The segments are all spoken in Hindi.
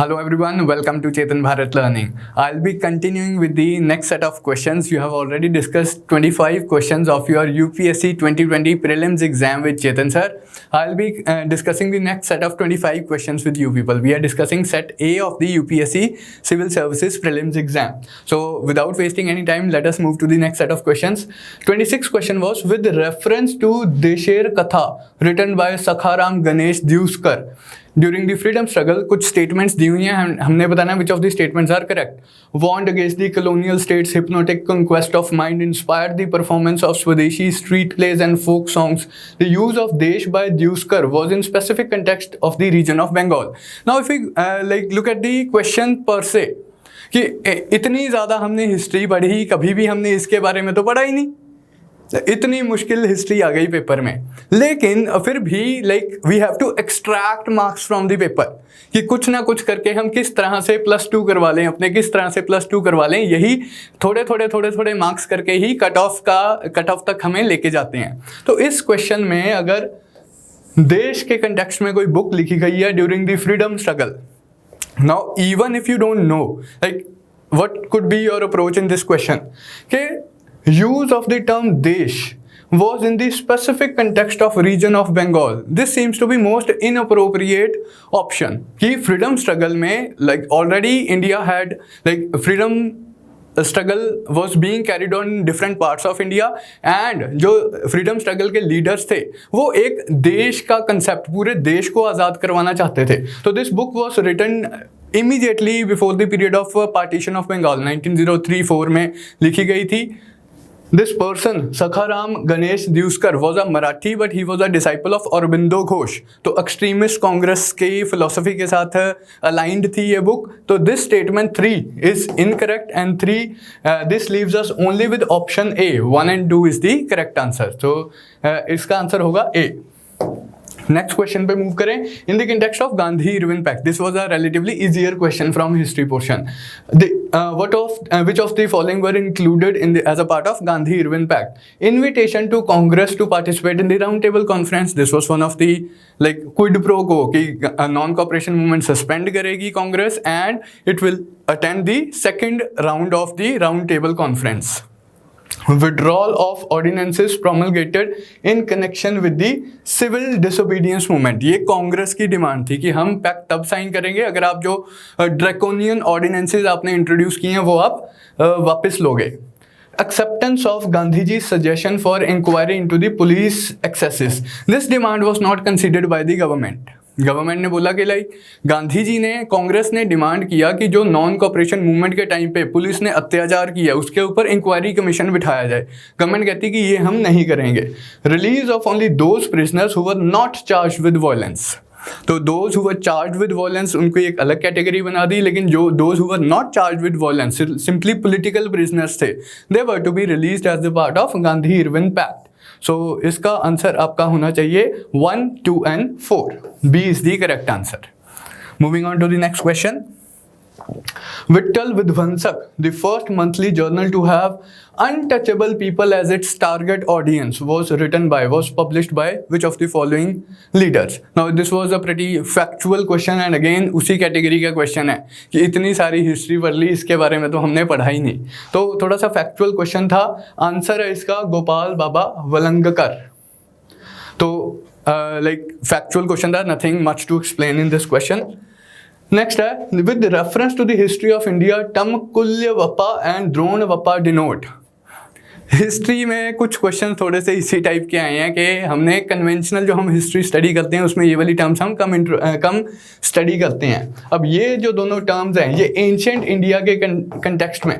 Hello everyone, welcome to Chetan Bharat Learning. I'll be continuing with the next set of questions. You have already discussed 25 questions of your UPSC 2020 prelims exam with Chetan sir. I'll be discussing the next set of 25 questions with you people. We are discussing set A of the UPSC Civil Services prelims exam. So without wasting any time, let us move to the next set of questions. 26th question was with reference to Desher Katha written by Sakharam Ganesh Deuskar. During the freedom struggle कुछ स्टेटमेंट्स दी हुई हैं, हमने बताना which of the statements are correct. Want against the colonial state's hypnotic conquest of mind inspired the performance of swadeshi street plays and folk songs. The use of desh by Deuskar was in specific context of the region of Bengal. Now if you like look at the question per se कि इतनी ज़्यादा हमने हिस्ट्री पढ़ी, कभी भी हमने इसके बारे में तो पढ़ा ही नहीं, इतनी मुश्किल हिस्ट्री आ गई पेपर में. लेकिन फिर भी like we have to extract marks from the paper कि कुछ ना कुछ करके हम किस तरह से +2 करवा लें, अपने किस तरह से +2 करवा लें. यही थोड़े थोड़े मार्क्स करके ही कट ऑफ तक हमें लेके जाते हैं. तो इस क्वेश्चन में अगर देश के कंटेक्स्ट में कोई बुक लिखी गई है during the freedom struggle, now even if you don't know like what could be your approach in this question, के use of the term Desh was in the specific context of region of Bengal. This seems to be most inappropriate option. कि freedom struggle में like already India had like freedom struggle was being carried on in different parts of India and जो freedom struggle के leaders थे वो एक देश का concept पूरे देश को आज़ाद करवाना चाहते थे. तो this book was written immediately before the period of partition of Bengal 1903-4 में लिखी गई थी. This person, Sakharam Ganesh Deuskar, was a Marathi, but he was a disciple of Aurobindo Ghosh. तो extremist कांग्रेस के philosophy के साथ aligned थी ये book. तो this statement 3 is incorrect and 3 this leaves us only with option A. 1 and 2 is the correct answer. तो इसका आंसर होगा A. नेक्स्ट क्वेश्चन पे मूव करें. In the context of Gandhi Irwin pact, this was a relatively easier question from history portion. Which of the following were included in as a part of Gandhi Irwin pact? Invitation to Congress to participate in the round table conference. This was one of the like quid pro quo कि नॉन कॉपरेशन मूवमेंट सस्पेंड करेगी Congress and it will attend the second round of the round table conference. Withdrawal of ordinances promulgated in connection with the civil disobedience movement. ये कांग्रेस की डिमांड थी कि हम पैक्ट तब साइन करेंगे अगर आप जो ड्रैकोनियन ऑर्डिनेंसेस आपने इंट्रोड्यूस किए हैं वो आप वापस लोगे. Acceptance of Gandhiji's suggestion for inquiry into the police excesses. This demand was not considered by the government. Government ने बोला कि लाइक गांधी जी ने, कांग्रेस ने डिमांड किया कि जो नॉन कॉपरेशन मूवमेंट के टाइम पे पुलिस ने अत्याचार किया उसके ऊपर इंक्वायरी कमीशन बिठाया जाए. गवर्नमेंट कहती कि ये हम नहीं करेंगे. Release of only those prisoners who were not charged with violence. तो those who were charged with violence उनको एक अलग कैटेगरी बना दी, लेकिन जो those who were not charged with violence simply political prisoners थे, they were to be released as the part of Gandhi Irwin pact. So इसका आंसर आपका होना चाहिए 1, 2 and 4. B is the correct answer. Moving on to the next question. Vittal Vidvansak, the first monthly journal to have untouchable people as its target audience, was published by which of the following leaders? Now this was a pretty factual question and again उसी कैटेगरी का क्वेश्चन है कि इतनी सारी हिस्ट्री पढ़ ली, इसके बारे में तो हमने पढ़ा ही नहीं. तो थोड़ा सा फैक्चुअल क्वेश्चन था. आंसर है इसका गोपाल बाबा वलंगकर. तो लाइक फैक्चुअल क्वेश्चन था, nothing much to explain in this question. Next है with reference to the history of India term kulyavapa and dronavapa denote. History में कुछ क्वेश्चन थोड़े से इसी टाइप के आए हैं कि हमने कन्वेंशनल जो हम हिस्ट्री स्टडी करते हैं उसमें ये वाली टर्म्स हम कम स्टडी करते हैं. अब ये जो दोनों टर्म्स हैं ये एंशिएंट इंडिया के कंटेक्स्ट में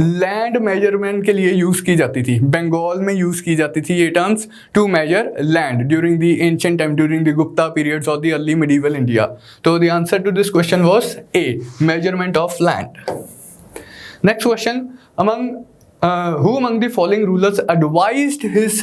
लैंड मेजरमेंट के लिए यूज की जाती थी. बंगाल में यूज की जाती थी ये terms to measure land during the ancient time, during the Gupta periods और द अर्ली मिडीवल इंडिया. तो the answer to this question was A, measurement of land. Next question, who among the following rulers advised his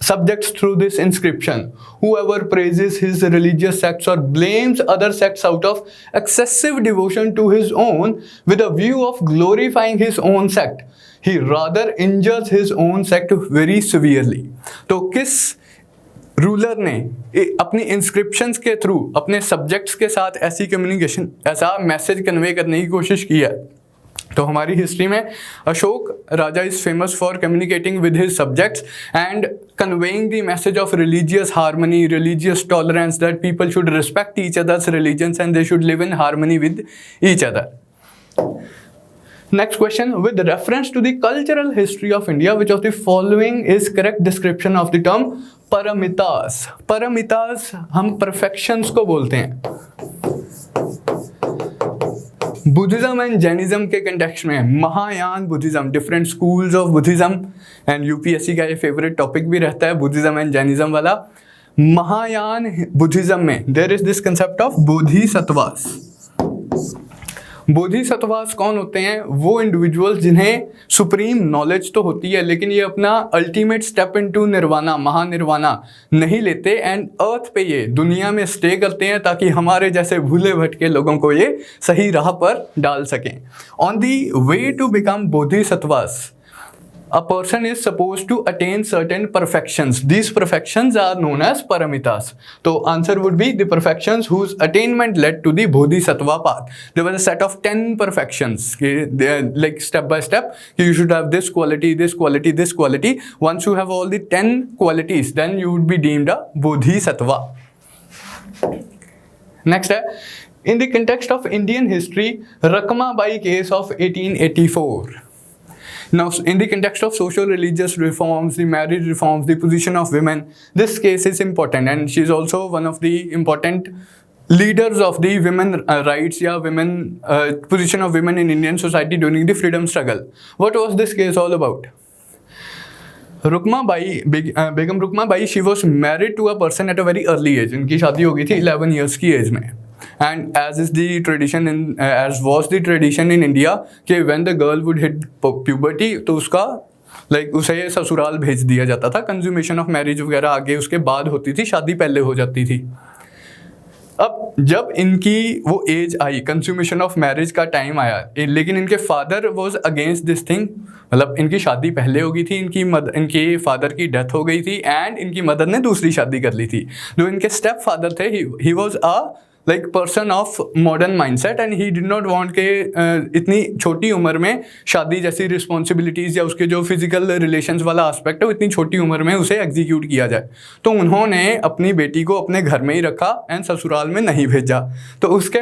subjects through this inscription? Whoever praises his religious sects or blames other sects out of excessive devotion to his own with a view of glorifying his own sect, he rather injures his own sect very severely. तो किस रूलर ने अपनी इंस्क्रिप्शंस के थ्रू अपने सब्जेक्ट्स के साथ ऐसी कम्युनिकेशन, ऐसा मैसेज कन्वे करने की कोशिश की है। तो हमारी हिस्ट्री में Ashoka raja is famous for communicating with his subjects and conveying the message of religious harmony, religious tolerance, that people should respect each other's religions and they should live in harmony with each other. Next question, with reference to the cultural history of India, which of the following is correct description of the term paramitas? Paramitas हम perfections को बोलते हैं। बुद्धिज्म एंड जैनिज्म के कंटेक्स्ट में Mahayana Buddhism, different schools of Buddhism, and UPSC का ये फेवरेट टॉपिक भी रहता है बुद्धिज्म एंड जैनिज्म वाला। महायान बुद्धिज्म में there is this concept of bodhisattvas. Bodhisattvas कौन होते हैं? वो इंडिविजुअल्स जिन्हें सुप्रीम नॉलेज तो होती है लेकिन ये अपना अल्टीमेट स्टेप इनटू निर्वाणा, महानिर्वाणा नहीं लेते एंड अर्थ पे ये दुनिया में स्टे करते हैं ताकि हमारे जैसे भूले भटके लोगों को ये सही राह पर डाल सकें। On the way to become bodhisattvas, a person is supposed to attain certain perfections. These perfections are known as paramitas. So answer would be the perfections whose attainment led to the bodhisattva path. There was a set of 10 perfections. They are like step by step. You should have this quality, this quality, this quality. Once you have all the 10 qualities, then you would be deemed a bodhisattva. Next, in the context of Indian history, Rakmabai case of 1884. Now, in the context of social religious reforms, the marriage reforms, the position of women, this case is important and she is also one of the important leaders of the women rights या women position of women in Indian society during the freedom struggle. What was this case all about? Begum Rukma Bai, she was married to a person at a very early age. इनकी शादी हो गई थी 11 years की एज में। And as is the tradition as was the tradition in India, कि when the girl would hit puberty, तो उसका उसे ससुराल भेज दिया जाता था। कंज्यूमेशन ऑफ मैरिज वगैरह आगे उसके बाद होती थी, शादी पहले हो जाती थी। अब जब इनकी वो एज आई, कंज्यूमेशन ऑफ मैरिज का टाइम आया, लेकिन इनके father was against this thing. मतलब इनकी शादी पहले हो गई थी, इनके फादर की डेथ हो गई थी एंड इनकी मदर ने दूसरी शादी कर ली थी। जो इनके स्टेप फादर थे, he was a person of modern mindset and he did not want के इतनी छोटी उम्र में शादी जैसी रिस्पॉन्सिबिलिटीज़ या उसके जो फिजिकल रिलेशंस वाला एस्पेक्ट है वो इतनी छोटी उम्र में उसे एग्जीक्यूट किया जाए। तो उन्होंने अपनी बेटी को अपने घर में ही रखा एंड ससुराल में नहीं भेजा। तो उसके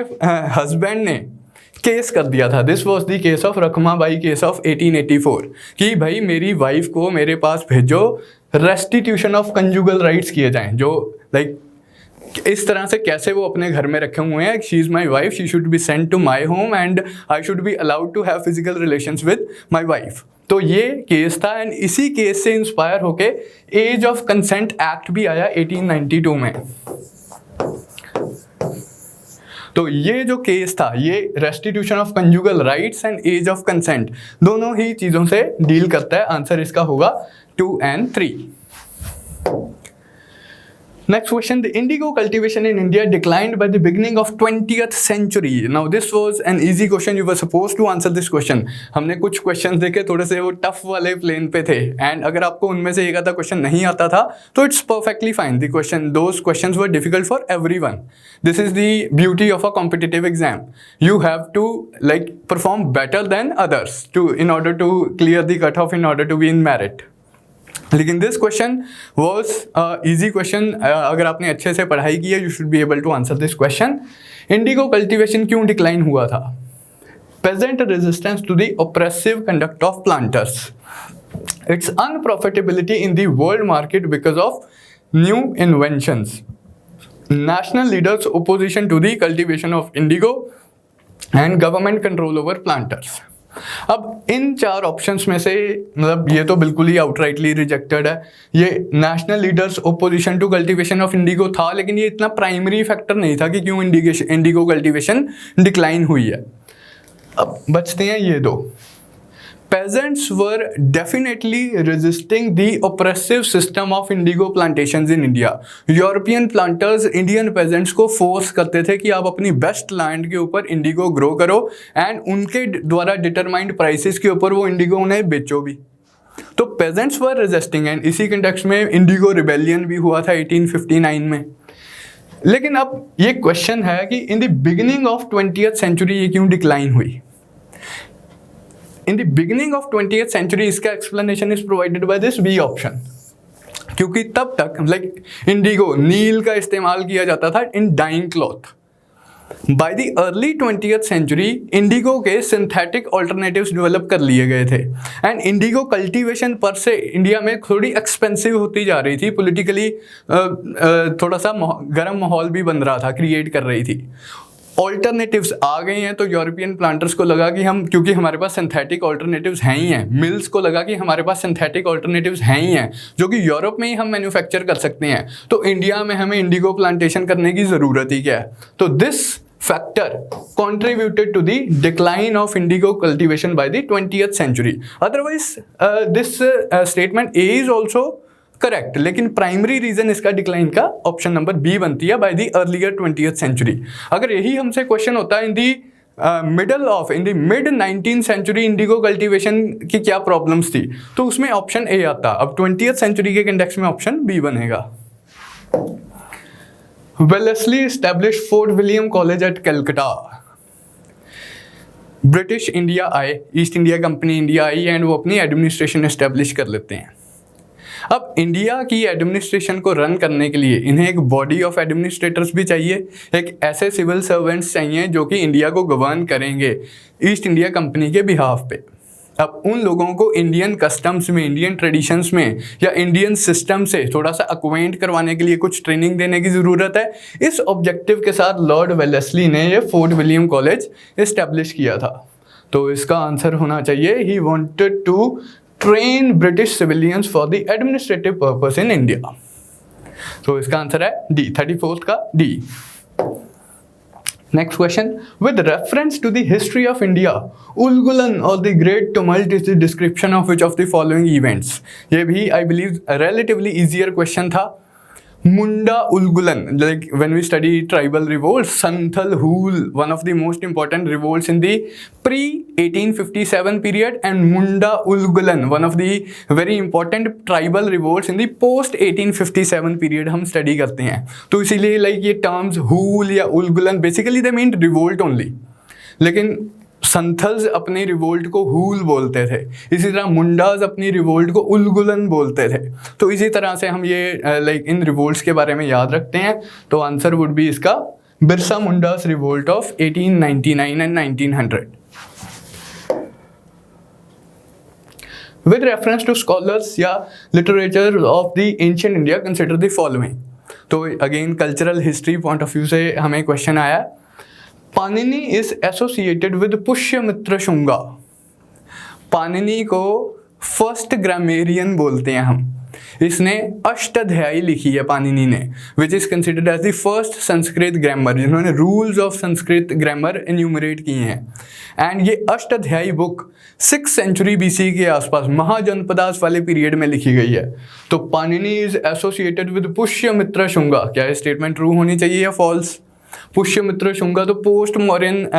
हस्बैंड ने केस कर दिया था। This was the case of Rakhmabai case of 1884 कि भाई मेरी वाइफ को मेरे पास भेजो, रेस्टिट्यूशन ऑफ कंजुगल राइट्स किए जाएँ। जो इस तरह से कैसे वो अपने घर में रखे हुए हैं, she is my wife, she should be sent to my home and I should be allowed to have physical relations with my wife. तो ये केस था एंड इसी केस से इंस्पायर होके एज ऑफ कंसेंट एक्ट भी आया 1892 में। तो ये जो केस था, ये restitution of conjugal rights and age of consent दोनों ही चीज़ों से डील करता है। आंसर इसका होगा 2 and 3। Next question, the indigo cultivation in India declined by the beginning of 20th century. Now this was an easy question, you were supposed to answer this question. हमने कुछ questions देखे, थोड़े से वो tough वाले plane पे थे and अगर आपको उनमें से एक आधा question नहीं आता था तो it's perfectly fine. Those questions were difficult for everyone. This is the beauty of a competitive exam. You have to perform better than others in order to clear the cutoff, in order to be in merit. लेकिन this question was easy question. अगर आपने अच्छे से पढ़ाई की है, you should be able to answer this question. Indigo cultivation क्यों डिक्लाइन हुआ था? Peasant resistance to the oppressive conduct of planters, its unprofitability in the world market because of new inventions, national leaders opposition to the cultivation of indigo and government control over planters. अब इन 4 ऑप्शंस में से ये तो बिल्कुल ही आउटराइटली रिजेक्टेड है। ये national leaders opposition to cultivation of indigo था, लेकिन ये इतना प्राइमरी फैक्टर नहीं था कि क्यों इंडिगो कल्टीवेशन डिक्लाइन हुई है। अब बचते हैं ये 2। Peasants were definitely resisting the oppressive system of indigo plantations in India. European planters Indian peasants को force करते थे कि आप अपनी बेस्ट लैंड के ऊपर इंडिगो ग्रो करो एंड उनके द्वारा डिटरमाइंड प्राइसेस के ऊपर वो इंडिगो उन्हें बेचो भी। तो पेजेंट्स वर रेजिस्टिंग एंड इसी कंटेक्स्ट में इंडिगो रिबेलियन भी हुआ था 1859 में। लेकिन अब ये क्वेश्चन है कि in the beginning of 20th century ये क्यों डिक्लाइन हुई? In the beginning of 20th century इसका explanation is provided by this B option, क्योंकि तब तक इंडिगो नील का इस्तेमाल किया जाता था in dyeing cloth. By the early 20th century indigo के सिंथेटिक ऑल्टरनेटिव्स डेवलप कर लिए गए थे एंड इंडिगो कल्टीवेशन पर से इंडिया में थोड़ी एक्सपेंसिव होती जा रही थी, पॉलिटिकली थोड़ा सा गर्म माहौल भी बन रहा था, क्रिएट कर रही थी। ऑल्टरनेटिव्स आ गए हैं तो यूरोपियन प्लांटर्स को लगा कि हम, क्योंकि हमारे पास सिंथेटिक ऑल्टरनेटिव्स हैं ही हैं, मिल्स को लगा कि हमारे पास सिंथेटिक ऑल्टरनेटिव्स हैं ही हैं जो कि यूरोप में ही हम मैन्युफैक्चर कर सकते हैं, तो इंडिया में हमें इंडिगो प्लांटेशन करने की ज़रूरत ही क्या है। तो this factor contributed to the decline of indigo cultivation by the 20th century. Otherwise, this statement A is also correct, लेकिन प्राइमरी रीजन इसका डिक्लाइन का ऑप्शन नंबर बी बनती है by the earlier 20th century. अगर यही हमसे क्वेश्चन होता है in the mid 19th century indigo cultivation की क्या प्रॉब्लम्स थी, तो उसमें ऑप्शन ए आता। अब 20th सेंचुरी के कंटेक्स्ट में ऑप्शन बी बनेगा। Wellesley established Fort William College at Calcutta. British India आए, ईस्ट इंडिया कंपनी इंडिया आई एंड वो अपनी एडमिनिस्ट्रेशन एस्टेब्लिश कर लेते हैं। अब इंडिया की एडमिनिस्ट्रेशन को रन करने के लिए इन्हें एक बॉडी ऑफ एडमिनिस्ट्रेटर्स भी चाहिए, एक ऐसे सिविल सर्वेंट्स चाहिए जो कि इंडिया को गवर्न करेंगे ईस्ट इंडिया कंपनी के बिहाफ पे। अब उन लोगों को इंडियन कस्टम्स में, इंडियन ट्रेडिशंस में या इंडियन सिस्टम से थोड़ा सा अक्वेंट करवाने के लिए कुछ ट्रेनिंग देने की ज़रूरत है। इस ऑब्जेक्टिव के साथ लॉर्ड वेलेस्ली ने ये फोर्ट विलियम कॉलेज इस्टेब्लिश किया था। तो इसका आंसर होना चाहिए he wanted to train British civilians for the administrative purpose in India. तो इसका आंसर है डी, 34th का डी। Next question, with reference to the history of India, Ulgulan or the Great Tumult is the description of which of the following events? ये भी I believe a relatively easier question था। Munda Ulgulan, like when we study tribal revolts, Santhal Hul, one of the most important revolts in the pre-1857 period, and Munda Ulgulan, one of the very important tribal revolts in the post-1857 period हम study करते हैं। तो इसीलिए like ये terms Hul या Ulgulan basically they mean revolt only, लेकिन संथल्स अपनी रिवोल्ट को हूल बोलते थे, इसी तरह मुंडाज अपनी रिवोल्ट को उलगुलन बोलते थे। तो इसी तरह से हम ये लाइक इन रिवोल्ट्स के बारे में याद रखते हैं। तो आंसर वुड बी इसका Birsa Munda's revolt of 1899 and 1900। With reference to scholars या literature of the ancient India consider the following. तो again cultural history point of view से हमें क्वेश्चन आया। Panini is associated with Pushyamitra Shunga. Panini को फर्स्ट ग्रामेरियन बोलते हैं हम। इसने अष्टाध्यायी लिखी है पाणिनि ने, which is considered as the first Sanskrit grammar, जिन्होंने rules of Sanskrit grammar enumerate किए हैं। एंड ये Ashtadhyayi book 6th century BC के आसपास महाजनपदास वाले पीरियड में लिखी गई है। तो Panini is associated with Pushyamitra Shunga. क्या ये स्टेटमेंट ट्रू होनी चाहिए या फॉल्स? पुष्यमित्र शुंगा तो पोस्ट मौर्यन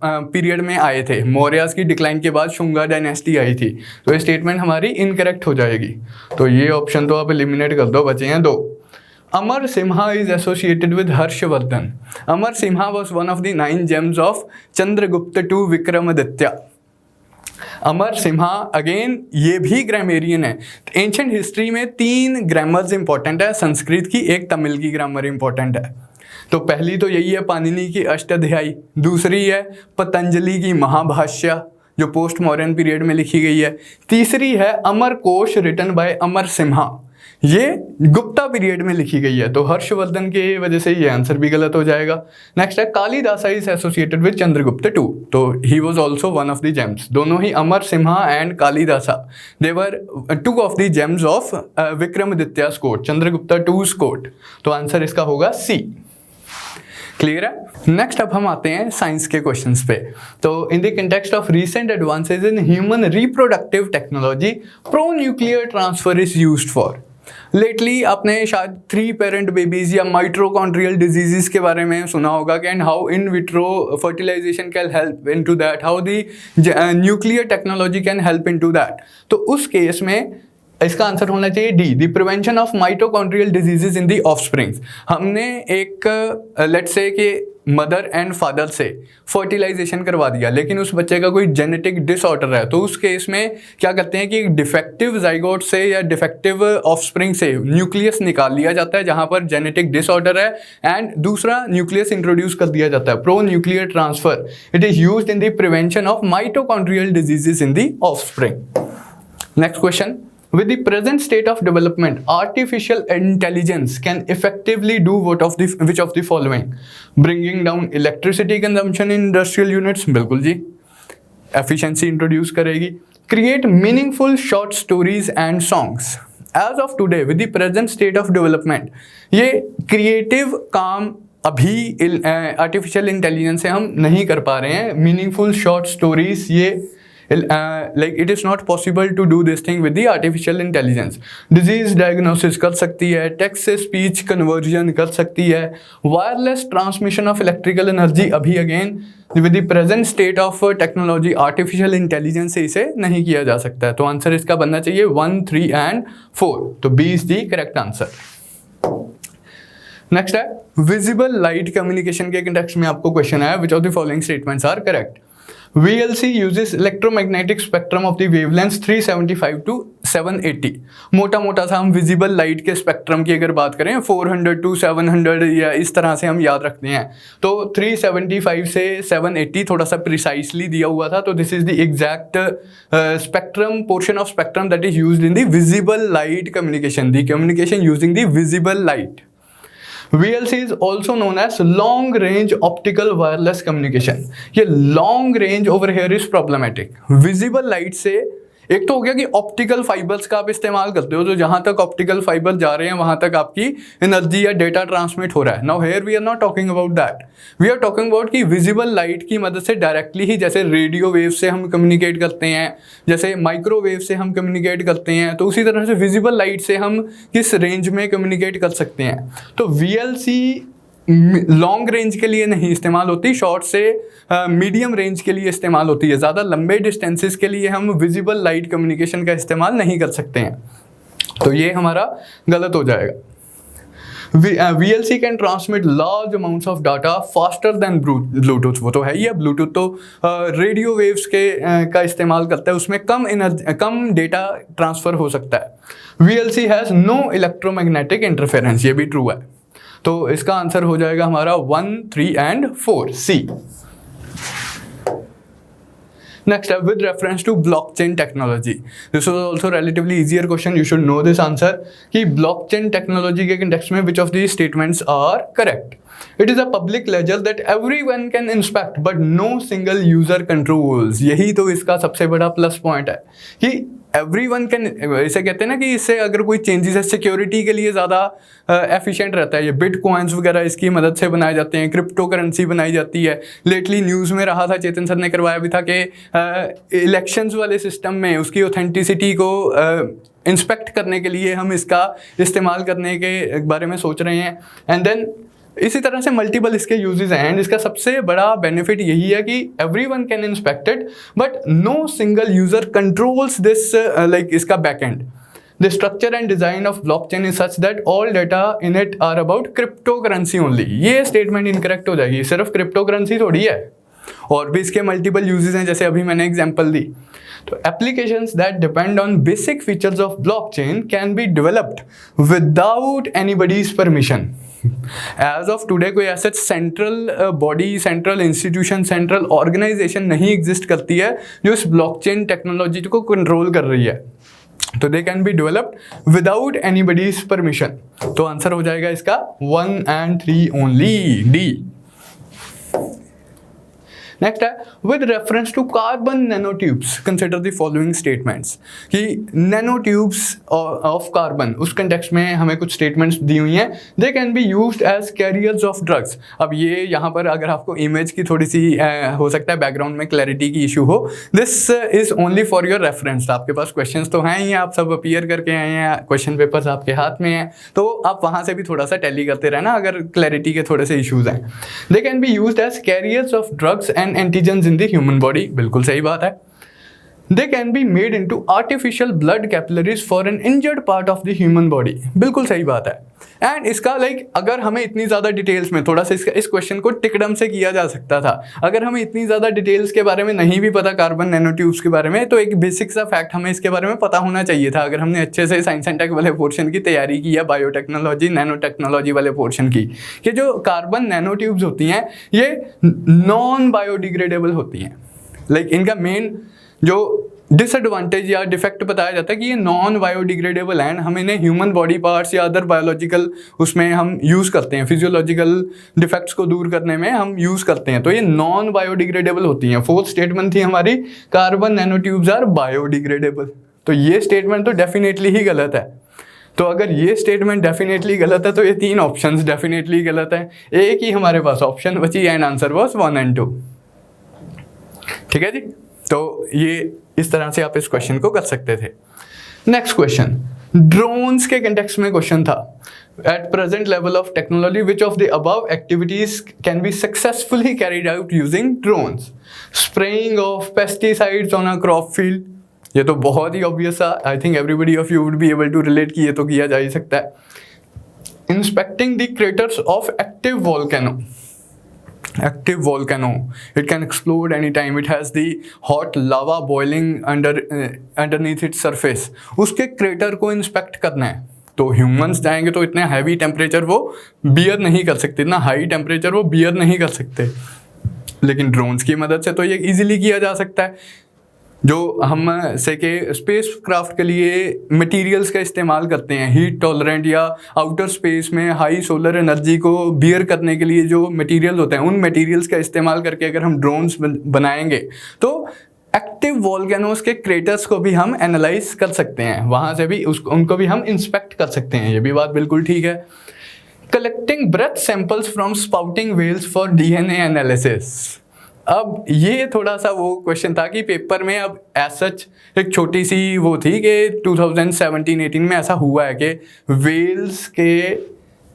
पीरियड में आए थे, मौर्यास की डिक्लाइन के बाद शुंगा डायनेस्टी आई थी। तो ये स्टेटमेंट हमारी इनकरेक्ट हो जाएगी। तो ये ऑप्शन तो आप एलिमिनेट कर दो, बचे हैं 2। Amar Simha is associated with Harshvardhan. Amar Simha was one of the 9 gems of Chandragupta two Vikramaditya. Amar Simha again ये भी ग्रामेरियन है। एंशिएंट हिस्ट्री में 3 ग्रामर्स इंपॉर्टेंट है संस्कृत की, एक तमिल की ग्रामर इंपॉर्टेंट है। तो पहली तो यही है पाणिनि की अष्टाध्यायी, दूसरी है पतंजलि की महाभाष्य जो पोस्ट मॉडर्न पीरियड में लिखी गई है, तीसरी है अमर कोश रिटन बाय अमर सिम्हा, ये गुप्ता पीरियड में लिखी गई है। तो हर्षवर्धन के वजह से ये आंसर भी गलत हो जाएगा। नेक्स्ट है Kalidasa is associated with Chandragupta two. तो he was also one of the gems. दोनों ही Amar Simha and Kalidasa they were 2 of the gems of Vikramaditya's court, Chandragupta two's court. तो आंसर इसका होगा सी। क्लियर है। नेक्स्ट अब हम आते हैं साइंस के क्वेश्चंस पे। तो in the context of recent advances in human reproductive technology, pro nuclear transfer is used for. Lately आपने शायद 3 पेरेंट बेबीज या माइट्रोकॉन्ड्रियल डिजीजेस के बारे में सुना होगा कि and how in vitro fertilization can help into that, how the nuclear technology can help into that. तो उस केस में इसका आंसर होना चाहिए D, the prevention of mitochondrial diseases in the offsprings. हमने एक लेट्स से कि मदर एंड फादर से फर्टिलाइजेशन करवा दिया, लेकिन उस बच्चे का कोई जेनेटिक डिसऑर्डर है, तो उस केस में क्या करते हैं कि एक डिफेक्टिव जाइगोट से या डिफेक्टिव ऑफस्प्रिंग से न्यूक्लियस निकाल लिया जाता है जहां पर जेनेटिक डिसऑर्डर है, एंड दूसरा न्यूक्लियस इंट्रोड्यूस कर दिया जाता है, pro nuclear transfer. It is used in the prevention of mitochondrial diseases in the offspring. Next question, with the present state of development, artificial intelligence can effectively do which of the following? Bringing down electricity consumption in industrial units, बिल्कुल जी, efficiency introduce करेगी, create meaningful short stories and songs. As of today, with the present state of development, ये creative काम अभी आर्टिफिशियल इंटेलिजेंस से हम नहीं कर पा रहे हैं। मीनिंगफुल शॉर्ट स्टोरीज, ये like it is not possible to do this thing with the artificial intelligence. Disease diagnosis कर सकती है, text से speech conversion कर सकती है, wireless transmission of electrical energy अभी again with the present state of technology artificial intelligence से इसे नहीं किया जा सकता है। तो आंसर इसका बनना चाहिए 1, 3 and 4। तो B is the correct answer। Next है विजिबल लाइट कम्युनिकेशन के कंटेक्स्ट में आपको क्वेश्चन आया, which of the following statements are correct? VLC uses electromagnetic spectrum of the wavelengths 375 to 780। मोटा सा हम विजिबल लाइट के स्पेक्ट्रम की अगर बात करें 400 to 700 या इस तरह से हम याद रखते हैं, तो 375 से 780 थोड़ा सा प्रिसाइसली दिया हुआ था, तो this is the exact spectrum, portion of spectrum that is used in the visible light communication, the communication using the visible light. VLC is also known as long range optical wireless communication। ये long range over here is problematic। Visible light से एक तो हो गया कि ऑप्टिकल फाइबर्स का आप इस्तेमाल करते हो, तो जहां तक ऑप्टिकल फाइबर जा रहे हैं वहां तक आपकी एनर्जी या डेटा ट्रांसमिट हो रहा है। Now here we are not talking about that, we are talking about कि विजिबल लाइट की मदद से डायरेक्टली ही, जैसे रेडियो वेव से हम कम्युनिकेट करते हैं, जैसे माइक्रोवेव से हम कम्युनिकेट करते हैं, तो उसी तरह से विजिबल लाइट से हम किस रेंज में कम्युनिकेट कर सकते हैं। तो VLC लॉन्ग रेंज के लिए नहीं इस्तेमाल होती, शॉर्ट से मीडियम रेंज के लिए इस्तेमाल होती है। ज़्यादा लंबे डिस्टेंसेस के लिए हम विजिबल लाइट कम्युनिकेशन का इस्तेमाल नहीं कर सकते हैं, तो ये हमारा गलत हो जाएगा। VLC can transmit large amounts of data faster than Bluetooth. वो तो है ही है, ब्लूटूथ तो रेडियो वेव्स का इस्तेमाल करता है, उसमें कम डेटा ट्रांसफ़र हो सकता है। VLC has no electromagnetic interference, ये भी ट्रू है। तो इसका आंसर हो जाएगा हमारा 1, 3 and 4 C। Next up, with reference to blockchain technology, this was also relatively easier question, you should know this answer कि blockchain technology के context में which of these statements are correct? It is a public ledger that everyone can inspect but no single user controls। यही तो इसका सबसे बड़ा प्लस पॉइंट है कि एवरीवन कैन, इसे कहते हैं ना कि इससे अगर कोई चेंजेस है सिक्योरिटी के लिए ज़्यादा एफिशिएंट रहता है। ये बिटकॉइंस वगैरह इसकी मदद से बनाए जाते हैं, क्रिप्टो करेंसी बनाई जाती है। लेटली न्यूज़ में रहा था, चेतन सर ने करवाया भी था कि इलेक्शंस वाले सिस्टम में उसकी ऑथेंटिसिटी को इंस्पेक्ट करने के लिए हम इसका इस्तेमाल करने के बारे में सोच रहे हैं। एंड देन इसी तरह से मल्टीपल इसके यूजेस हैं, एंड इसका सबसे बड़ा बेनिफिट यही है कि everyone can inspect it but no single user controls this, like इसका backend. The structure and design of blockchain is such that all data in it are about crypto currency only. ये स्टेटमेंट इनकरेक्ट हो जाएगी, सिर्फ क्रिप्टो करेंसी थोड़ी है, और भी इसके मल्टीपल यूजेस हैं, जैसे अभी मैंने एग्जांपल दी। तो applications that depend on basic features of blockchain can be developed without anybody's permission. As of today कोई ऐसा central body, central institution, central organization नहीं एग्जिस्ट करती है जो इस ब्लॉकचेन टेक्नोलॉजी को कंट्रोल कर रही है, तो they can be developed without anybody's permission. तो आंसर हो जाएगा इसका 1 and 3 ओनली, डी। नेक्स्ट है with reference to carbon nanotubes consider the following statements, कि नैनोट्यूब्स ऑफ कार्बन, उस कंटेक्स्ट में हमें कुछ स्टेटमेंट्स दी हुई हैं। They can be used as carriers of drugs. अब ये यहाँ पर अगर आपको इमेज की थोड़ी सी हो सकता है बैकग्राउंड में क्लैरिटी की इशू हो, this is only for your reference. आपके पास क्वेश्चन तो हैं ही, आप सब अपीयर करके आए हैं, क्वेश्चन पेपर्स आपके हाथ में हैं, तो आप वहाँ से भी थोड़ा सा टैली करते रहना अगर क्लैरिटी के थोड़े से इशूज़ हैं। They can be used as carriers of drugs and antigens in the human body, बिल्कुल सही बात है। They can be made into artificial blood capillaries for an injured part of the human body. बिल्कुल सही बात है। एंड इसका अगर हमें इतनी ज़्यादा डिटेल्स में थोड़ा सा इस क्वेश्चन को टिकडम से किया जा सकता था। अगर हमें इतनी ज़्यादा डिटेल्स के बारे में नहीं भी पता कार्बन नैनो ट्यूब्स के बारे में, तो एक बेसिक सा फैक्ट हमें इसके बारे में पता होना चाहिए था, अगर हमने अच्छे से साइंस एंड टेक वाले पोर्शन की तैयारी की या बायोटेक्नोलॉजी नैनो टेक्नोलॉजी वाले पोर्शन की, कि जो कार्बन नैनो ट्यूब्स होती हैं ये नॉन बायोडिग्रेडेबल होती हैं। इनका मेन जो डिसएडवांटेज या डिफेक्ट बताया जाता है कि ये नॉन बायोडिग्रेडेबल हैं, हम इन्हें ह्यूमन बॉडी पार्ट्स या अदर बायोलॉजिकल उसमें हम यूज़ करते हैं, फिजियोलॉजिकल डिफेक्ट्स को दूर करने में हम यूज़ करते हैं, तो ये नॉन बायोडिग्रेडेबल होती हैं। फोर्थ स्टेटमेंट थी हमारी carbon nanotubes are biodegradable, तो ये स्टेटमेंट तो डेफिनेटली ही गलत है। तो अगर ये स्टेटमेंट डेफिनेटली गलत है तो ये तीन ऑप्शंस डेफिनेटली गलत है। एक ही हमारे पास ऑप्शन बची एंड आंसर वॉज 1 and 2। ठीक है जी, तो ये इस तरह से आप इस क्वेश्चन को कर सकते थे। नेक्स्ट क्वेश्चन, ड्रोन्स के कंटेक्स्ट में क्वेश्चन था। At present level of technology which of the above activities can be successfully carried out using drones? Spraying of pesticides on a crop field, ये तो बहुत ही ऑब्वियस है, I think everybody of you would be able to relate कि ये तो किया जा ही सकता है। Inspecting the craters of active volcano, active volcano, it can explode anytime, it has the hot lava boiling underneath its surface, उसके क्रेटर को इंस्पेक्ट करना है। तो ह्यूमंस जाएंगे तो इतने हैवी टेम्परेचर वो बियर नहीं कर सकते, इतना हाई टेम्परेचर वो बियर नहीं कर सकते, लेकिन ड्रोन्स की मदद से तो ये इजीली किया जा सकता है। जो हम से के स्पेस क्राफ्ट के लिए मटेरियल्स का इस्तेमाल करते हैं, हीट टॉलरेंट या आउटर स्पेस में हाई सोलर एनर्जी को बियर करने के लिए जो मटेरियल होते हैं, उन मटेरियल्स का इस्तेमाल करके अगर हम ड्रोन्स बनाएंगे तो एक्टिव वोल्केनोस के क्रेटर्स को भी हम एनालाइज कर सकते हैं, वहाँ से भी उनको भी हम इंस्पेक्ट कर सकते हैं। ये भी बात बिल्कुल ठीक है। Collecting breath samples from spouting whales for DNA analysis, अब ये थोड़ा सा वो क्वेश्चन था कि पेपर में अब एज सच एक छोटी सी वो थी कि 2017-18 में ऐसा हुआ है कि वेल्स के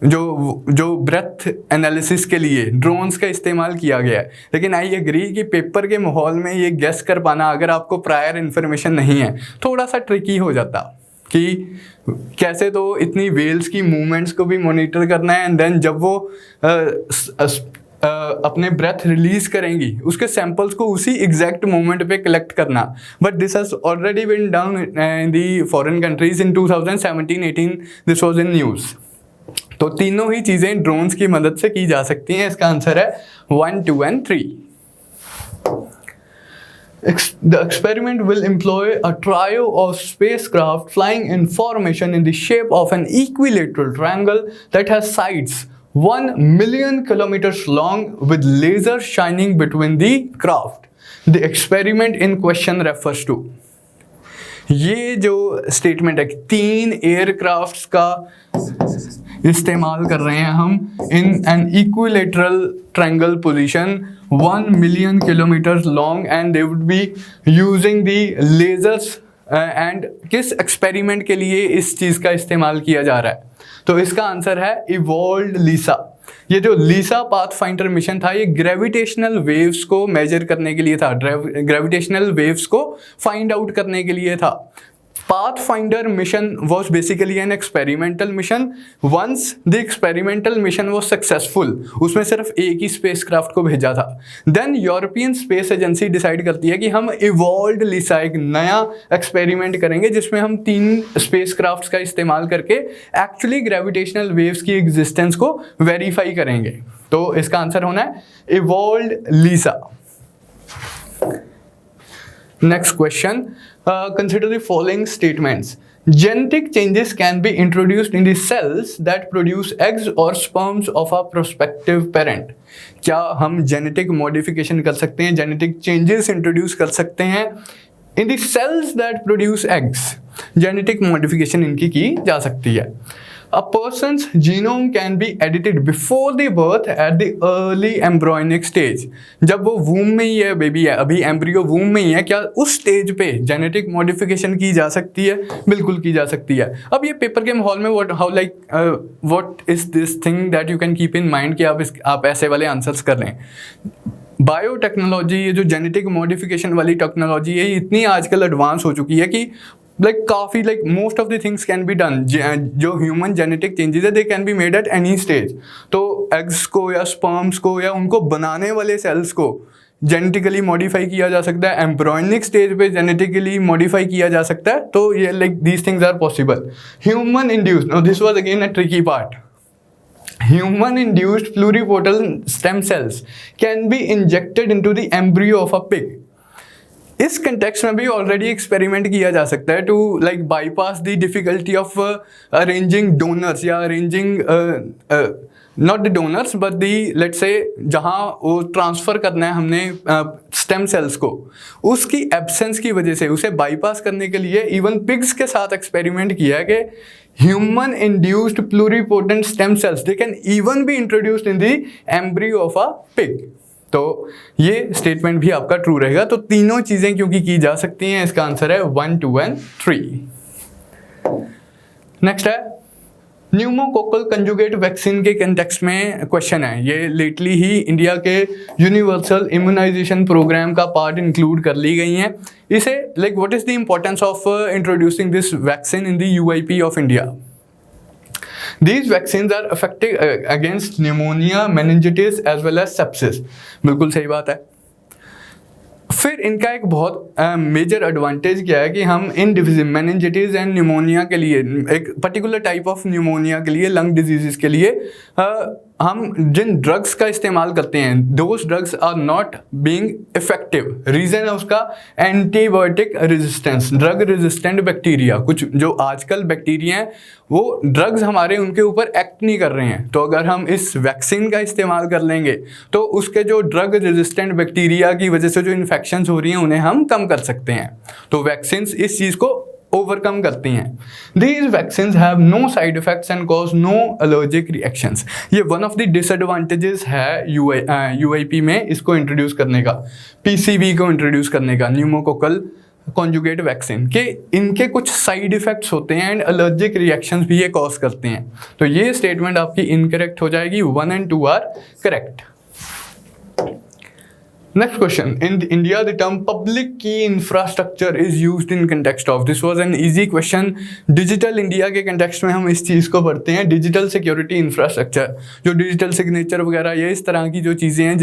जो ब्रेथ एनालिसिस के लिए ड्रोन्स का इस्तेमाल किया गया है, लेकिन आई एग्री कि पेपर के माहौल में ये गेस कर पाना अगर आपको प्रायर इन्फॉर्मेशन नहीं है थोड़ा सा ट्रिकी हो जाता कि कैसे तो इतनी वेल्स की मूवमेंट्स को भी मॉनिटर करना है एंड देन जब वो अपने ब्रेथ रिलीज करेंगी उसके सैंपल्स को उसी एग्जैक्ट मोमेंट पे कलेक्ट करना। But this has already been done in the foreign countries in 2017-18, this was in news. तो तीनों ही चीज़ें ड्रोन्स की मदद से की जा सकती हैं। इसका आंसर है 1, 2 and 3। The experiment will employ a trio of spacecraft flying in formation in the shape of an equilateral triangle that has sides 1 million kilometers long with lasers shining between the craft. The experiment in question refers to, ये जो स्टेटमेंट है 3 एयरक्राफ्ट्स का इस्तेमाल कर रहे हैं हम in an equilateral triangle position 1 million kilometers long and they would be using the lasers and किस एक्सपेरिमेंट के लिए इस चीज़ का इस्तेमाल किया जा रहा है? तो इसका आंसर है इवॉल्व लीसा। ये जो लीसा पाथफाइंडर मिशन था ये ग्रेविटेशनल वेव्स को मेजर करने के लिए था, ग्रेविटेशनल वेव्स को फाइंड आउट करने के लिए था। Pathfinder mission was basically an experimental mission. Once the experimental mission was successful, उसमें सिर्फ एक ही स्पेसक्राफ्ट को भेजा था। Then European space agency decide करती है कि हम इवॉल्व्ड लीसा एक नया एक्सपेरिमेंट करेंगे जिसमें हम 3 स्पेसक्राफ्ट्स का इस्तेमाल करके एक्चुअली ग्रेविटेशनल वेव्स की एग्जिस्टेंस को वेरीफाई करेंगे। तो इसका आंसर होना है evolved लीसा। Next question, consider the following statements. Genetic changes can be introduced in the cells that produce eggs or sperms of a prospective parent. क्या हम genetic modification कर सकते हैं, genetic changes introduce कर सकते हैं in the cells that produce eggs? Genetic modification इनकी की जा सकती है। A person's genome can be edited before the birth at the early embryonic stage. जब वो वूम में ही है, बेबी है, अभी एम्ब्रियो वूम में ही है, क्या उस स्टेज पे जेनेटिक मॉडिफिकेशन की जा सकती है? बिल्कुल की जा सकती है। अब ये पेपर के माहौल में what is this thing that you can keep in mind कि आप ऐसे वाले आंसर्स कर लें। बायोटेक्नोलॉजी, ये जो जेनेटिक मॉडिफिकेशन वाली टेक्नोलॉजी है, ये इतनी आजकल एडवांस हो चुकी है कि काफ़ी most of the things can be done. जो ह्यूमन जेनेटिक चेंजेस है, they can be made at any stage. तो एग्स को या स्पर्म्स को या उनको बनाने वाले सेल्स को जेनेटिकली मॉडिफाई किया जा सकता है, एम्ब्रॉयनिक स्टेज पे जेनेटिकली मॉडिफाई किया जा सकता है। तो ये these things are possible. Human induced, now this was again a tricky part. Human induced pluripotent stem cells can be injected into the embryo of a pig. इस कंटेक्स्ट में भी ऑलरेडी एक्सपेरिमेंट किया जा सकता है to bypass the difficulty of arranging donors या arranging not the donors but the let's say जहाँ वो ट्रांसफ़र करना है हमने स्टेम सेल्स को, उसकी एब्सेंस की वजह से उसे बाईपास करने के लिए इवन पिग्स के साथ एक्सपेरिमेंट किया है कि human induced pluripotent stem cells they can even be introduced in the embryo of a pig. तो ये स्टेटमेंट भी आपका ट्रू रहेगा। तो तीनों चीज़ें क्योंकि की जा सकती हैं, इसका आंसर है 1, 2 and 3। नेक्स्ट है न्यूमोकोकल कंजुगेट वैक्सीन के कंटेक्स्ट में क्वेश्चन है। ये लेटली ही इंडिया के यूनिवर्सल इम्यूनाइजेशन प्रोग्राम का पार्ट इंक्लूड कर ली गई हैं। इसे what is the importance of introducing this vaccine in the UIP of India? These vaccines are effective against pneumonia, meningitis as well as sepsis। बिल्कुल सही बात है। फिर इनका एक बहुत मेजर एडवांटेज क्या है कि हम इन डिजीज मेनिंजिटिस एंड न्यूमोनिया के लिए, एक पर्टिकुलर टाइप ऑफ न्यूमोनिया के लिए, लंग डिजीज़ के लिए हम जिन ड्रग्स का इस्तेमाल करते हैं, those drugs are not being effective. Reason है उसका antibiotic resistance, drug resistant bacteria. कुछ जो आजकल बैक्टीरिया हैं वो ड्रग्स हमारे उनके ऊपर एक्ट नहीं कर रहे हैं। तो अगर हम इस वैक्सीन का इस्तेमाल कर लेंगे तो उसके जो ड्रग रेजिस्टेंट बैक्टीरिया की वजह से जो इन्फेक्शंस हो रही हैं उन्हें हम कम कर सकते हैं। तो वैक्सीन्स इस चीज़ को ओवरकम करती हैं। These vaccines have no side effects and cause no allergic reactions। ये वन ऑफ द डिसएडवांटेजेस है यूआईपी में इसको इंट्रोड्यूस करने का, पीसीवी को इंट्रोड्यूस करने का, न्यूमोकोकल कॉन्जुगेट वैक्सीन के। इनके कुछ साइड इफेक्ट्स होते हैं एंड एलर्जिक रिएक्शंस भी ये कॉज करते हैं। तो ये स्टेटमेंट आपकी इनकरेक्ट हो जाएगी। 1 and 2 are correct. Next question. In India, the term public key infrastructure is used in context of. This was an easy question. Digital India के context में हम इस चीज़ को पढ़ते हैं, डिजिटल सिक्योरिटी इंफ्रास्ट्रक्चर। जो डिजिटल सिग्नेचर वगैरह ये इस तरह की जो चीज़ें हैं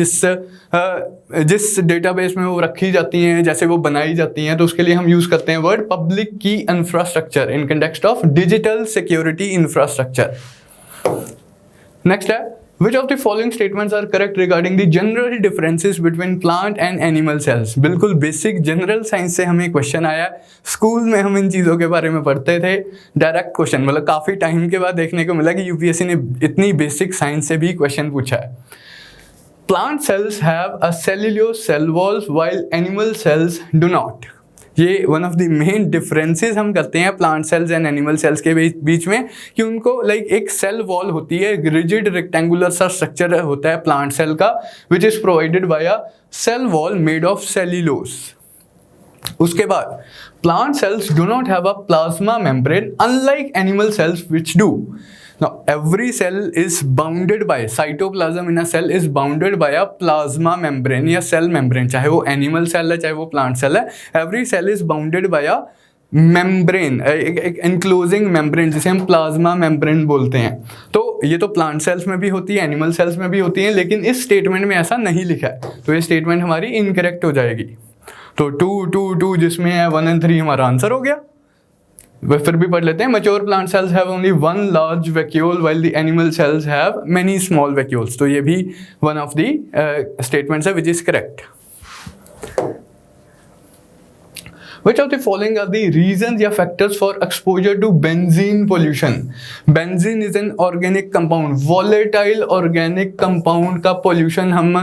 जिस डेटाबेस में वो रखी जाती हैं, जैसे वो बनाई जाती हैं, तो उसके लिए हम यूज़ करते हैं वर्ड पब्लिक की infrastructure in context of digital security infrastructure. Next है Which of the following statements are correct regarding the general differences between plant and animal cells? बिल्कुल बेसिक जनरल साइंस से हमें क्वेश्चन आया। स्कूल में हम इन चीज़ों के बारे में पढ़ते थे। डायरेक्ट क्वेश्चन, मतलब काफ़ी टाइम के बाद देखने को मिला कि यूपीएससी ने इतनी बेसिक साइंस से भी क्वेश्चन पूछा है। Plant cells have a cellulose cell walls while animal cells do not। ये one of the main differences हम करते हैं plant cells and animal cells के बीच में, कि उनको एक सेल वॉल होती है, रिजिड रेक्टेंगुलर सा स्ट्रक्चर होता है प्लांट सेल का, which is provided by a cell wall made of cellulose. उसके बाद plant cells do not have a plasma membrane unlike animal cells which do. Now, every cell is bounded by cytoplasm in a cell is bounded by a plasma membrane या cell membrane, चाहे वो animal cell है चाहे वो plant cell है। Every cell is bounded by a membrane, एक enclosing membrane जिसे हम plasma membrane बोलते हैं। तो ये तो plant cells में भी होती है, animal cells में भी होती है, लेकिन इस statement में ऐसा नहीं लिखा है, तो ये statement हमारी incorrect हो जाएगी। तो 2, 2, 2 जिसमें है 1 and 3 हमारा आंसर हो गया। वह फिर भी पढ़ लेते हैं। Mature plant cells have only 1 large vacuole while the animal cells have many small vacuoles. तो ये भी वन ऑफ द स्टेटमेंट्स है which is correct. Which of the following are the reasons या factors for exposure to benzene pollution? Benzene is an organic compound, volatile organic compound का pollution हम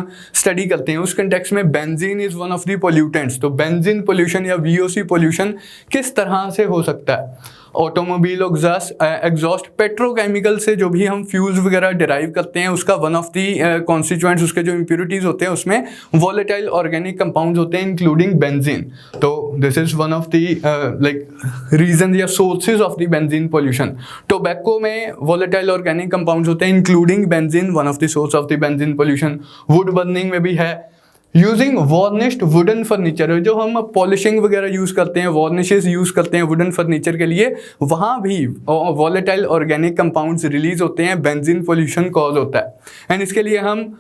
study करते हैं। उस context में benzene is one of the pollutants। तो benzene pollution या VOC pollution किस तरह से हो सकता है? ऑटोमोबाइल एग्जॉस्ट, पेट्रोकेमिकल से जो भी हम फ्यूल्स वगैरह डिराइव करते हैं उसका वन ऑफ दी कॉन्स्टिट्यूएंट्स, उसके जो इम्प्योरिटीज होते हैं उसमें वॉलेटाइल ऑर्गेनिक कंपाउंड्स होते हैं इंक्लूडिंग बेंजीन। तो this is one of the reason या sources of the benzene pollution. Tobacco में वॉलेटाइल ऑर्गेनिक कंपाउंड्स होते हैं including benzene, one of the source of the benzene pollution. Wood burning में भी है, यूजिंग वार्निश्ड वुडन फर्नीचर, जो हम पॉलिशिंग वगैरह यूज़ करते हैं, वार्निशेस यूज़ करते हैं वुडन फर्नीचर के लिए, वहाँ भी वॉलेटाइल ऑर्गेनिक कंपाउंड्स रिलीज होते हैं, बेंजीन पोल्यूशन कॉज होता है। एंड इसके लिए हम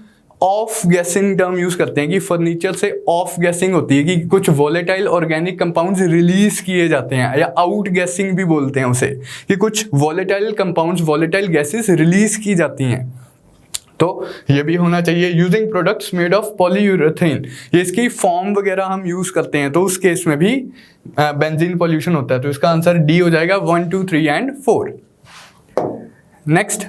ऑफ गैसिंग टर्म यूज़ करते हैं कि फर्नीचर से ऑफ गैसिंग होती है, कि कुछ वॉलेटाइल ऑर्गेनिक कंपाउंड्स रिलीज किए जाते हैं, या आउट गैसिंग भी बोलते हैं उसे, कि कुछ volatile compounds, volatile gases release की जाती हैं। तो ये भी होना चाहिए। Using products made of polyurethane, ये इसकी फॉर्म वगैरह हम यूज़ करते हैं, तो उस केस में भी बेंजीन पॉल्यूशन होता है। तो इसका आंसर डी हो जाएगा 1, 2, 3 and 4। Next,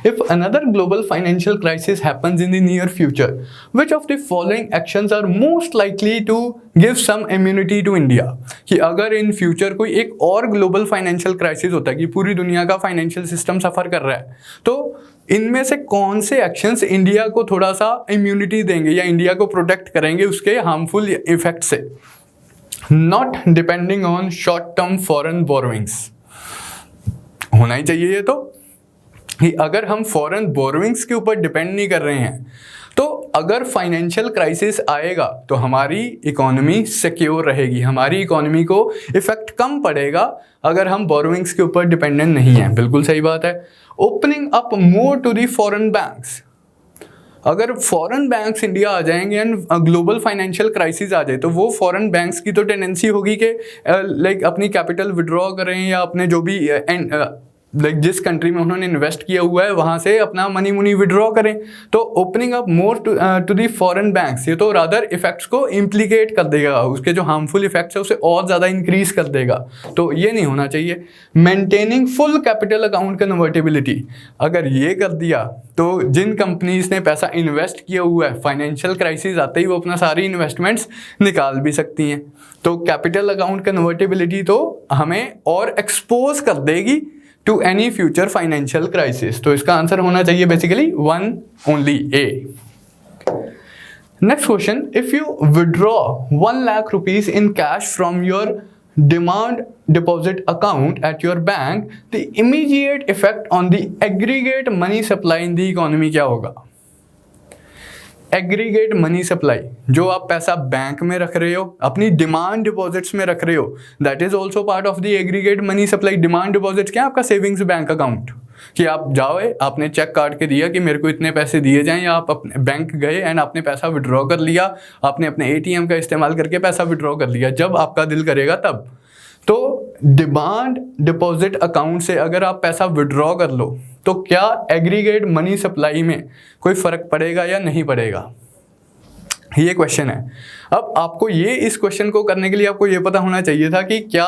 if another global financial crisis happens in the near future, which of the following actions are most likely to give some immunity to India? कि अगर इन फ्यूचर कोई एक और ग्लोबल फाइनेंशियल क्राइसिस होता है कि पूरी दुनिया का फाइनेंशियल सिस्टम सफ़र कर रहा है, तो इनमें से कौन से एक्शंस इंडिया को थोड़ा सा इम्यूनिटी देंगे या इंडिया को प्रोटेक्ट करेंगे उसके हार्मफुल इफेक्ट से? Not depending on short term foreign borrowings, होना ही चाहिए ये, तो कि अगर हम फॉरेन बोरोइंग्स के ऊपर डिपेंड नहीं कर रहे हैं, तो अगर फाइनेंशियल क्राइसिस आएगा तो हमारी इकोनॉमी सिक्योर रहेगी, हमारी इकोनॉमी को इफेक्ट कम पड़ेगा अगर हम बोरोइंग्स के ऊपर डिपेंडेंट नहीं हैं। बिल्कुल सही बात है। Opening up more to the foreign banks, अगर फॉरेन बैंक्स इंडिया आ जाएंगे एंड ग्लोबल फाइनेंशियल क्राइसिस आ जाए, तो वो फॉरेन बैंक्स की तो टेंडेंसी होगी कि लाइक अपनी कैपिटल विड्रॉ करें या अपने जो भी जिस कंट्री में उन्होंने इन्वेस्ट किया हुआ है वहाँ से अपना मनी मुनी विड्रॉ करें। तो opening up more to the foreign banks, ये तो रादर इफेक्ट्स को इम्प्लीकेट कर देगा, उसके जो हार्मफुल इफेक्ट्स है उसे और ज़्यादा इंक्रीज कर देगा, तो ये नहीं होना चाहिए। Maintaining full capital account convertibility, अगर ये कर दिया तो जिन कंपनीज ने पैसा इन्वेस्ट किया हुआ है, फाइनेंशियल क्राइसिस आते ही वो अपना सारी इन्वेस्टमेंट्स निकाल भी सकती हैं। तो कैपिटल अकाउंट कन्वर्टेबिलिटी तो हमें और एक्सपोज कर देगी to any future financial crisis, तो इसका आंसर होना चाहिए basically 1 only A। Next question, if you withdraw 1 lakh rupees in cash from your demand deposit account at your bank, the immediate effect on the aggregate money supply in the economy क्या होगा? एग्रीगेट मनी सप्लाई, जो आप पैसा बैंक में रख रहे हो, अपनी डिमांड डिपॉजिट्स में रख रहे हो, that is also part of the aggregate money supply. Demand deposits क्या है? आपका सेविंग्स बैंक अकाउंट, कि आप जाओ, आपने चेक काट के दिया कि मेरे को इतने पैसे दिए जाएं, या आप अपने बैंक गए एंड आपने पैसा विड्रॉ कर लिया, आपने अपने ATM का इस्तेमाल करके पैसा विड्रॉ कर लिया जब आपका दिल करेगा तब। तो डिमांड डिपॉजिट अकाउंट से अगर आप पैसा विड्रॉ कर लो तो क्या एग्रीगेट मनी सप्लाई में कोई फ़र्क पड़ेगा या नहीं पड़ेगा, ये क्वेश्चन है। अब आपको ये इस क्वेश्चन को करने के लिए आपको ये पता होना चाहिए था कि क्या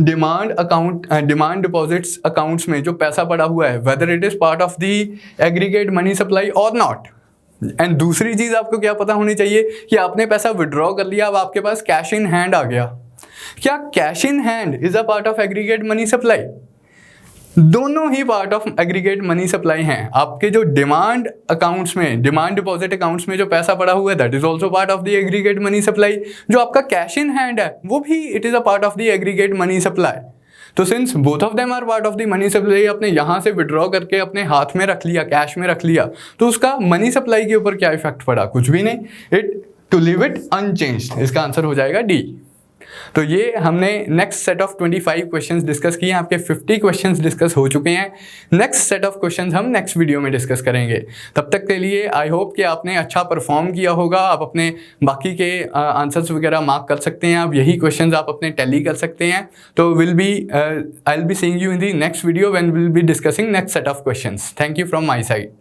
डिमांड डिपॉजिट्स अकाउंट्स में जो पैसा पड़ा हुआ है, whether it is part of the aggregate money supply और नॉट। एंड दूसरी चीज़ आपको क्या पता होनी चाहिए कि आपने पैसा विड्रॉ कर लिया, अब आपके पास कैश इन हैंड आ गया, क्या cash in hand is a part of aggregate money supply? दोनों ही part of aggregate money supply हैं। आपके जो डिमांड अकाउंट्स में, डिमांड डिपॉजिट अकाउंट्स में जो पैसा पड़ा हुआ है, that is also part of the aggregate money supply. जो आपका कैश इन हैंड है वो भी it is a part of the aggregate money supply. तो since both of them are part of the money supply, आपने यहाँ से विड्रॉ करके अपने हाथ में रख लिया, कैश में रख लिया, तो उसका मनी सप्लाई के ऊपर क्या इफेक्ट पड़ा? कुछ भी नहीं। It to leave it unchanged, इसका आंसर हो जाएगा डी। तो ये हमने next set of 25 questions discuss किए हैं, आपके 50 क्वेश्चंस डिस्कस हो चुके हैं। नेक्स्ट सेट ऑफ क्वेश्चंस हम नेक्स्ट वीडियो में डिस्कस करेंगे। तब तक के लिए आई होप कि आपने अच्छा परफॉर्म किया होगा। आप अपने बाकी के आंसर्स वगैरह मार्क कर सकते हैं, आप यही क्वेश्चंस आप अपने टैली कर सकते हैं। तो I will be seeing you in the next video when will be discussing next set of questions. Thank you from my side.